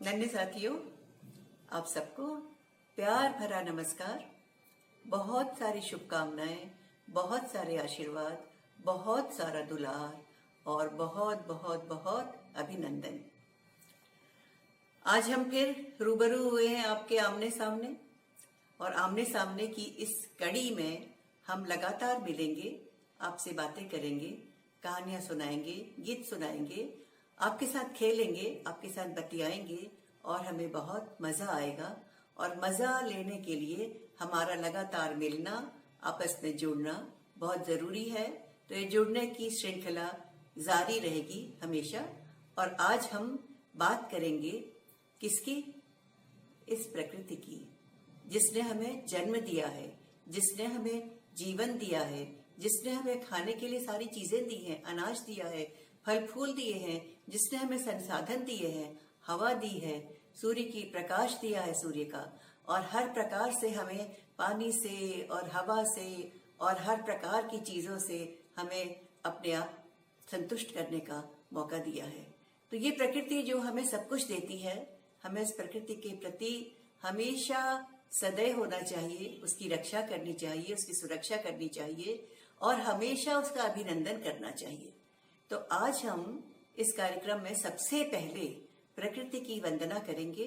नन्हे साथियों, आप सबको प्यार भरा नमस्कार। बहुत सारी शुभकामनाएं, बहुत सारे आशीर्वाद, बहुत सारा दुलार और बहुत बहुत बहुत अभिनंदन। आज हम फिर रूबरू हुए हैं आपके आमने सामने, और आमने सामने की इस कड़ी में हम लगातार मिलेंगे, आपसे बातें करेंगे, कहानियां सुनाएंगे, गीत सुनाएंगे, आपके साथ खेलेंगे, आपके साथ बतियाएंगे और हमें बहुत मजा आएगा। और मजा लेने के लिए हमारा लगातार मिलना, आपस में जुड़ना बहुत जरूरी है। तो ये जुड़ने की श्रृंखला जारी रहेगी हमेशा। और आज हम बात करेंगे किसकी? इस प्रकृति की, जिसने हमें जन्म दिया है, जिसने हमें जीवन दिया है, जिसने हमें खाने के लिए सारी चीजें दी हैं, अनाज दिया है, फल फूल दिए हैं, जिसने हमें संसाधन दिए हैं, हवा दी है, सूर्य की प्रकाश दिया है सूर्य का, और हर प्रकार से हमें पानी से और हवा से और हर प्रकार की चीजों से हमें अपने आप संतुष्ट करने का मौका दिया है। तो ये प्रकृति जो हमें सब कुछ देती है, हमें इस प्रकृति के प्रति हमेशा सदैव होना चाहिए, उसकी रक्षा करनी चाहिए, उसकी सुरक्षा करनी चाहिए और हमेशा उसका अभिनंदन करना चाहिए। तो आज हम इस कार्यक्रम में सबसे पहले प्रकृति की वंदना करेंगे।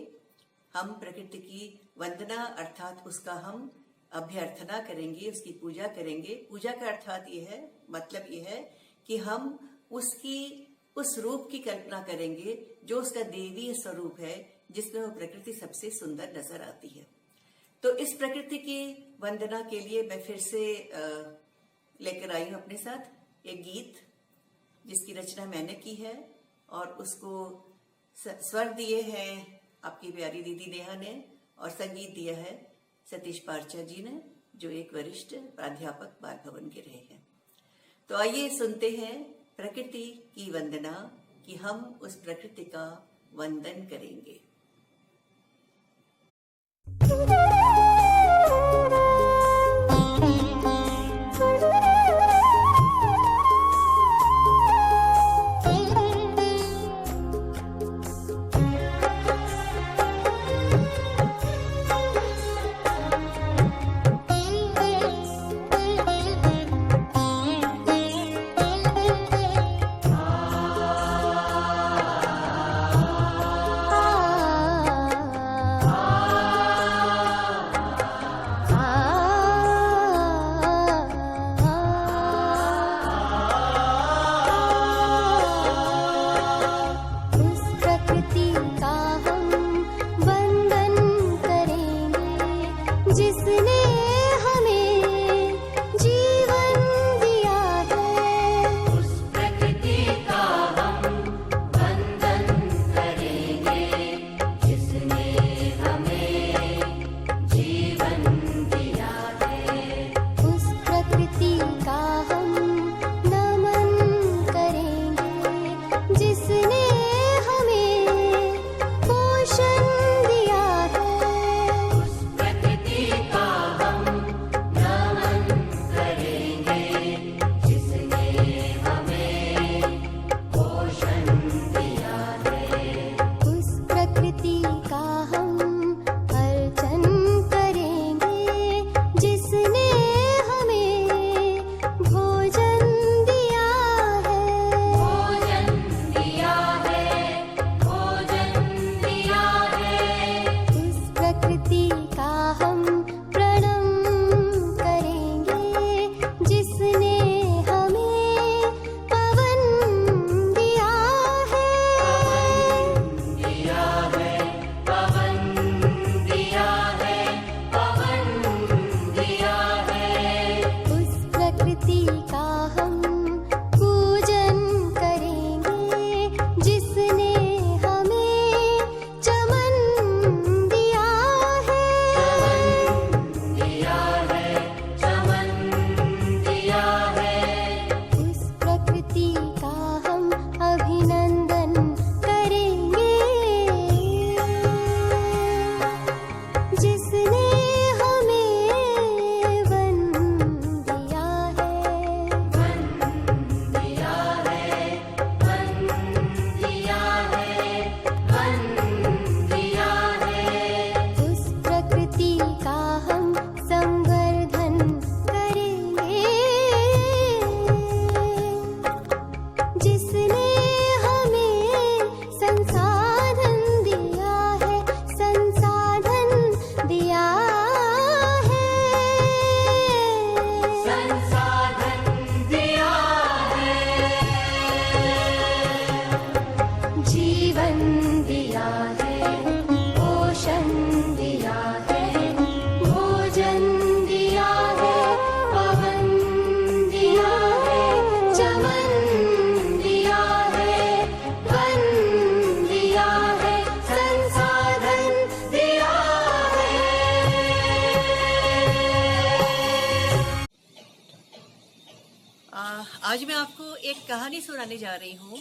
हम प्रकृति की वंदना अर्थात उसका हम अभ्यर्थना करेंगे, उसकी पूजा करेंगे। पूजा का अर्थात ये है, मतलब ये है कि हम उसकी उस रूप की कल्पना करेंगे जो उसका देवीय स्वरूप है, जिसमें वो प्रकृति सबसे सुंदर नजर आती है। तो इस प्रकृति की वंदना के लिए मैं फिर से लेकर आई हूं अपने साथ एक गीत, जिसकी रचना मैंने की है और उसको स्वर दिए हैं आपकी प्यारी दीदी नेहा ने और संगीत दिया है सतीश पारचा जी ने, जो एक वरिष्ठ प्राध्यापक बाल भवन के रहे हैं। तो आइए सुनते हैं प्रकृति की वंदना, कि हम उस प्रकृति का वंदन करेंगे। एक कहानी सुनाने जा रही हूँ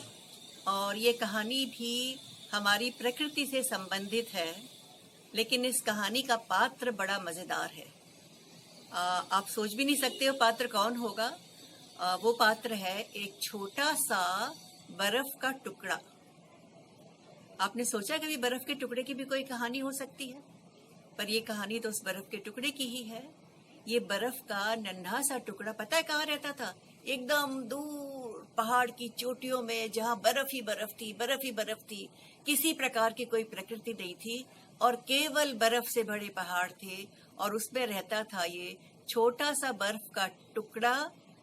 और ये कहानी भी हमारी प्रकृति से संबंधित है, लेकिन इस कहानी का पात्र बड़ा मज़ेदार है। आप सोच भी नहीं सकते हो पात्र कौन होगा। वो पात्र है एक छोटा सा बर्फ का टुकड़ा। आपने सोचा कभी बर्फ के टुकड़े की भी कोई कहानी हो सकती है? पर ये कहानी तो उस बर्फ के टुकड़े की ही है। ये बर्फ का नन्हा सा टुकड़ा पता है कहाँ रहता था? एकदम दूर पहाड़ की चोटियों में, जहाँ बर्फ ही बर्फ थी, बर्फ ही बर्फ थी। किसी प्रकार की कोई प्रकृति नहीं थी और केवल बर्फ से भरे पहाड़ थे और उसमें रहता था ये छोटा सा बर्फ का टुकड़ा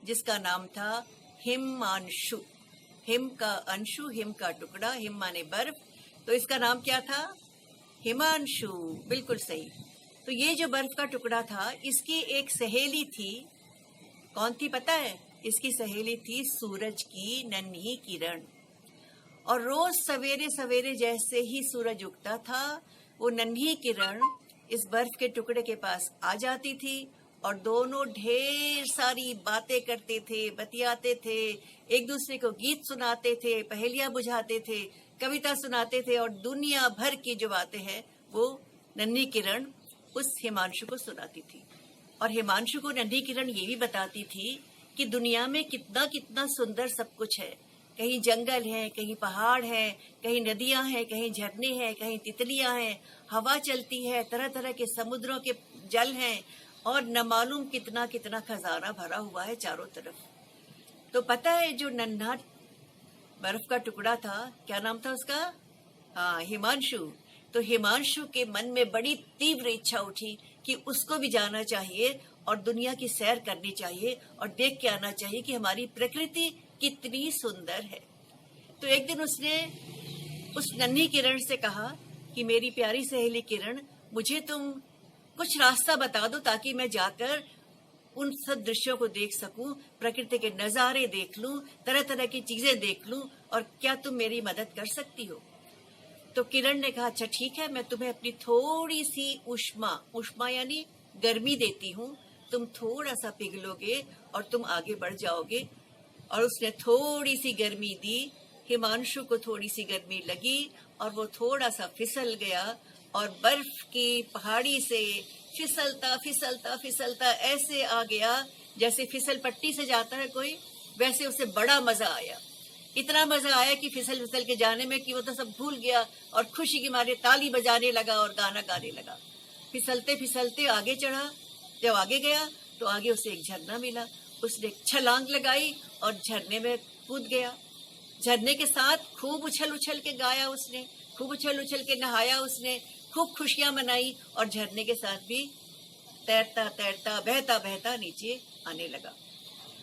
जिसका नाम था हिमांशु। हिम का अंशु, हिम का टुकड़ा, हिम माने बर्फ, तो इसका नाम क्या था? हिमांशु। बिल्कुल सही। तो ये जो बर्फ का टुकड़ा था, इसकी एक सहेली थी। कौन थी पता है? इसकी सहेली थी सूरज की नन्ही किरण। और रोज सवेरे सवेरे जैसे ही सूरज उगता था, वो नन्ही किरण इस बर्फ के टुकड़े के पास आ जाती थी और दोनों ढेर सारी बातें करते थे, बतियाते थे, एक दूसरे को गीत सुनाते थे, पहेलियां बुझाते थे, कविता सुनाते थे और दुनिया भर की जो बातें हैं वो नन्ही किरण उस हिमांशु को सुनाती थी। और हिमांशु को नन्ही किरण ये भी बताती थी कि दुनिया में कितना कितना सुंदर सब कुछ है। कहीं जंगल है, कहीं पहाड़ है, कहीं नदियां हैं, कहीं झरने हैं, कहीं तितलियां हैं, हवा चलती है, तरह तरह के समुद्रों के जल हैं और न मालूम कितना कितना खजाना भरा हुआ है चारों तरफ। तो पता है जो नन्हा बर्फ का टुकड़ा था, क्या नाम था उसका? हाँ, हिमांशु। तो हिमांशु के मन में बड़ी तीव्र इच्छा उठी कि उसको भी जाना चाहिए और दुनिया की सैर करनी चाहिए और देख के आना चाहिए कि हमारी प्रकृति कितनी सुंदर है। तो एक दिन उसने उस नन्ही किरण से कहा कि मेरी प्यारी सहेली किरण, मुझे तुम कुछ रास्ता बता दो ताकि मैं जाकर उन सब दृश्यों को देख सकूं, प्रकृति के नजारे देख लूं, तरह तरह की चीजें देख लूं, और क्या तुम मेरी मदद कर सकती हो? तो किरण ने कहा, अच्छा ठीक है, मैं तुम्हें अपनी थोड़ी सी उष्मा यानी गर्मी देती हूँ, तुम थोड़ा सा पिघलोगे और तुम आगे बढ़ जाओगे। और उसने थोड़ी सी गर्मी दी, हिमांशु को थोड़ी सी गर्मी लगी और वो थोड़ा सा फिसल गया और बर्फ की पहाड़ी से फिसलता फिसलता फिसलता ऐसे आ गया जैसे फिसल पट्टी से जाता है कोई, वैसे उसे बड़ा मजा आया। इतना मजा आया कि फिसल फिसल के जाने में कि वो तो सब भूल गया और खुशी के मारे ताली बजाने लगा और गाना गाने लगा। फिसलते फिसलते आगे चढ़ा। जब आगे गया तो आगे उसे एक झरना मिला। उसने एक छलांग लगाई और झरने में कूद गया। झरने के साथ खूब उछल उछल के गाया उसने, खूब उछल उछल के नहाया उसने, खूब खुशियां मनाई और झरने के साथ भी तैरता तैरता बहता बहता नीचे आने लगा।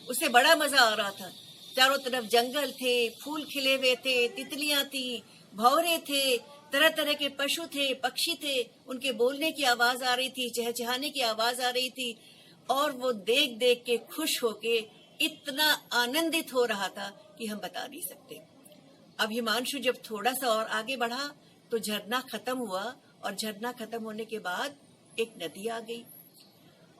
उसे बड़ा मजा आ रहा था। चारों तरफ जंगल थे, फूल खिले हुए थे, तितलियां थी, भौरे थे, तरह तरह के पशु थे, पक्षी थे, उनके बोलने की आवाज आ रही थी, चहचहाने की आवाज आ रही थी और वो देख देख के खुश होके इतना आनंदित हो रहा था कि हम बता नहीं सकते। अब हिमांशु जब थोड़ा सा और आगे बढ़ा तो झरना खत्म हुआ और झरना खत्म होने के बाद एक नदी आ गई।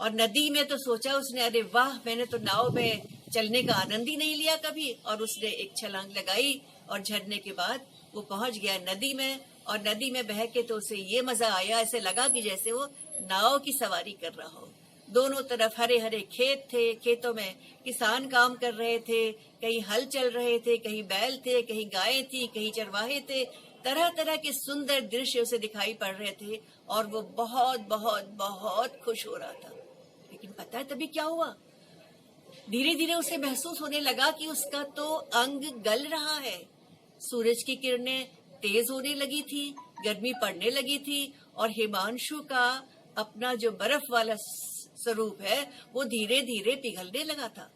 और नदी में तो सोचा उसने, अरे वाह, मैंने तो नाव में चलने का आनंद ही नहीं लिया कभी। और उसने एक छलांग लगाई और झरने के बाद वो पहुंच गया नदी में। और नदी में बह के तो उसे ये मजा आया, ऐसे लगा कि जैसे वो नाव की सवारी कर रहा हो। दोनों तरफ हरे हरे खेत थे, खेतों में किसान काम कर रहे थे, कहीं हल चल रहे थे, कहीं बैल थे, कहीं गायें थी, कहीं चरवाहे थे, तरह तरह के सुंदर दृश्य उसे दिखाई पड़ रहे थे और वो बहुत बहुत बहुत खुश हो रहा था। लेकिन पता है तभी क्या हुआ? धीरे धीरे उसे महसूस होने लगा कि उसका तो अंग गल रहा है। सूरज की किरणें तेज होने लगी थी, गर्मी पड़ने लगी थी और हिमांशु का अपना जो बर्फ वाला स्वरूप है वो धीरे धीरे पिघलने लगा था।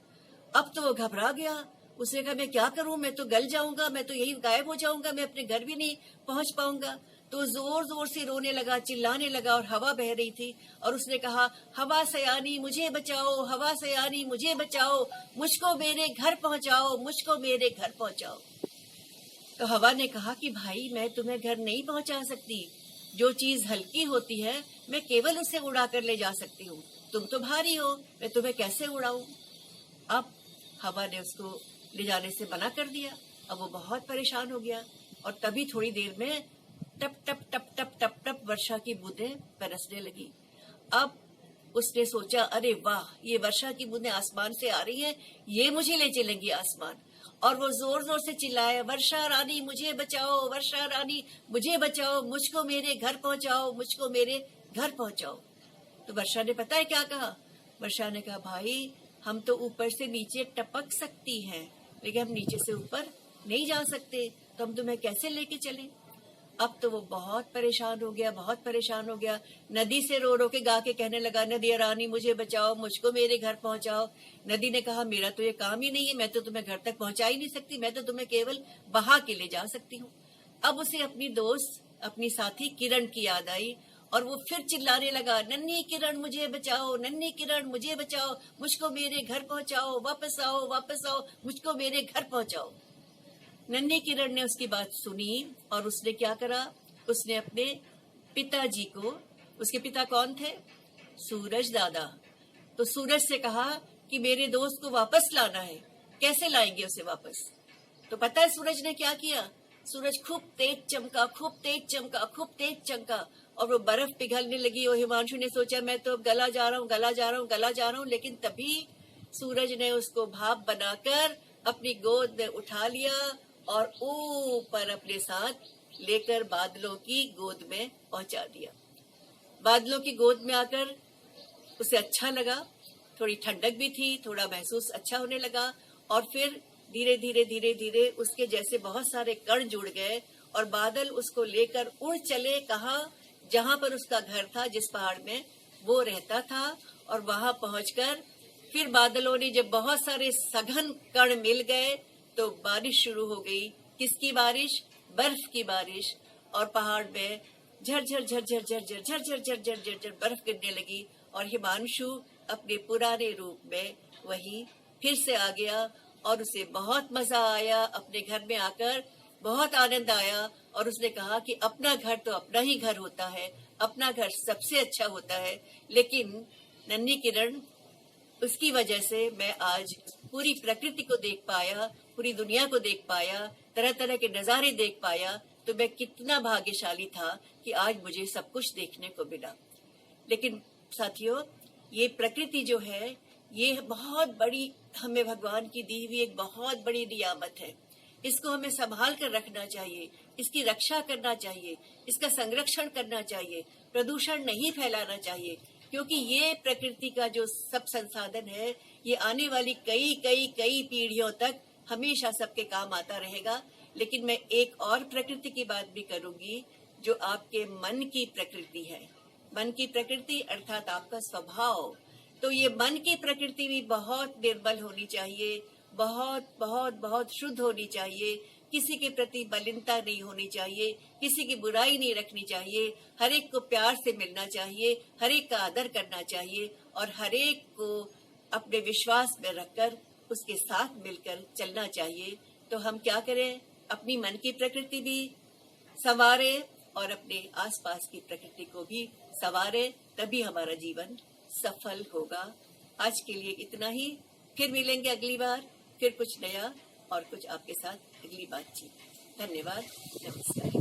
अब तो वो घबरा गया। उसने कहा, मैं क्या करूं, मैं तो गल जाऊंगा, मैं तो यही गायब हो जाऊंगा, मैं अपने घर भी नहीं पहुंच पाऊंगा। तो जोर जोर से रोने लगा, चिल्लाने लगा और हवा बह रही थी। और उसने कहा, हवा सयानी मुझे बचाओ, हवा सयानी मुझे बचाओ, मुझको मेरे घर पहुंचाओ, मुझको मेरे घर पहुंचाओ। तो हवा ने कहा कि भाई, मैं तुम्हें घर नहीं पहुंचा सकती। जो चीज हल्की होती है मैं केवल उसे उड़ा कर ले जा सकती हूँ, तुम तो भारी हो, मैं तुम्हें कैसे उड़ाऊं? अब हवा ने उसको ले जाने से मना कर दिया। अब वो बहुत परेशान हो गया और तभी थोड़ी देर में टप टप टप टप टप टप वर्षा की बूंदें बरसने लगी। अब उसने सोचा, अरे वाह, ये वर्षा की बूंदें आसमान से आ रही हैं, ये मुझे ले चलेंगी आसमान। और वो जोर जोर से चिल्लाया, वर्षा रानी मुझे बचाओ, वर्षा रानी मुझे बचाओ, मुझको मेरे घर पहुंचाओ, मुझको मेरे घर पहुंचाओ। तो वर्षा ने पता है क्या कहा? वर्षा ने कहा, भाई हम तो ऊपर से नीचे टपक सकती हैं, लेकिन हम नीचे से ऊपर नहीं जा सकते, तो हम तुम्हें कैसे लेके चलें? अब तो वो बहुत परेशान हो गया, बहुत परेशान हो गया। नदी से रो रो के गा के कहने लगा, नदी रानी मुझे बचाओ, मुझको मेरे घर पहुंचाओ। नदी ने कहा, मेरा तो ये काम ही नहीं है, मैं तो तुम्हें घर तक पहुंचा ही नहीं सकती, मैं तो तुम्हें केवल बहा के ले जा सकती हूँ। अब उसे अपनी दोस्त, अपनी साथी किरण की याद आई और वो फिर चिल्लाने लगा, नन्ही किरण मुझे बचाओ, नन्ही किरण मुझे बचाओ, मुझको मेरे घर पहुंचाओ, वापस आओ, वापस आओ, मुझको मेरे घर पहुंचाओ। नन्ही किरण ने उसकी बात सुनी और उसने क्या करा? उसने अपने पिताजी को, उसके पिता कौन थे? सूरज दादा। तो सूरज से कहा कि मेरे दोस्त को वापस लाना है। कैसे लाएंगे उसे वापस? तो पता है सूरज ने क्या किया? सूरज खूब तेज चमका, खूब तेज चमका, खूब तेज चमका और वो बर्फ पिघलने लगी। और हिमांशु ने सोचा, मैं तो गला जा रहा हूँ, गला जा रहा हूँ, गला जा रहा हूँ। लेकिन तभी सूरज ने उसको भाप बनाकर अपनी गोद में उठा लिया और ऊपर अपने साथ लेकर बादलों की गोद में पहुंचा दिया। बादलों की गोद में आकर उसे अच्छा लगा, थोड़ी ठंडक भी थी, थोड़ा महसूस अच्छा होने लगा। और फिर धीरे धीरे धीरे धीरे उसके जैसे बहुत सारे कण जुड़ गए और बादल उसको लेकर उड़ चले। कहाँ? जहां पर उसका घर था, जिस पहाड़ में वो रहता था। और वहां पहुंचकर फिर बादलों ने जब बहुत सारे सघन कण मिल गए तो बारिश शुरू हो गई। किसकी बारिश? बर्फ की बारिश। और पहाड़ में झरझर झरझर झरझर झरझर झरझर झरझर बर्फ गिरने लगी और हिमांशु अपने पुराने रूप में वही फिर से आ गया और उसे बहुत मजा आया। अपने घर में आकर बहुत आनंद आया और उसने कहा कि अपना घर तो अपना ही घर होता है, अपना घर सबसे अच्छा होता है। लेकिन नन्ही किरण, उसकी वजह से मैं आज पूरी प्रकृति को देख पाया, पूरी दुनिया को देख पाया, तरह तरह के नजारे देख पाया। तो मैं कितना भाग्यशाली था कि आज मुझे सब कुछ देखने को मिला। लेकिन साथियों, ये प्रकृति जो है, ये बहुत बड़ी हमें भगवान की दी हुई एक बहुत बड़ी नियामत है। इसको हमें संभाल कर रखना चाहिए, इसकी रक्षा करना चाहिए, इसका संरक्षण करना चाहिए, प्रदूषण नहीं फैलाना चाहिए। क्योंकि ये प्रकृति का जो सब संसाधन है, ये आने वाली कई कई कई पीढ़ियों तक हमेशा सबके काम आता रहेगा। लेकिन मैं एक और प्रकृति की बात भी करूंगी, जो आपके मन की प्रकृति है। मन की प्रकृति अर्थात आपका स्वभाव। तो ये मन की प्रकृति भी बहुत निर्मल होनी चाहिए, बहुत बहुत बहुत शुद्ध होनी चाहिए। किसी के प्रति मलिनता नहीं होनी चाहिए, किसी की बुराई नहीं रखनी चाहिए, हर एक को प्यार से मिलना चाहिए, हर एक का आदर करना चाहिए और हर एक को अपने विश्वास में रखकर उसके साथ मिलकर चलना चाहिए। तो हम क्या करें? अपनी मन की प्रकृति भी संवारें और अपने आसपास की प्रकृति को भी संवारें, तभी हमारा जीवन सफल होगा। आज के लिए इतना ही, फिर मिलेंगे अगली बार, फिर कुछ नया और कुछ आपके साथ अगली बातचीत। धन्यवाद, नमस्कार।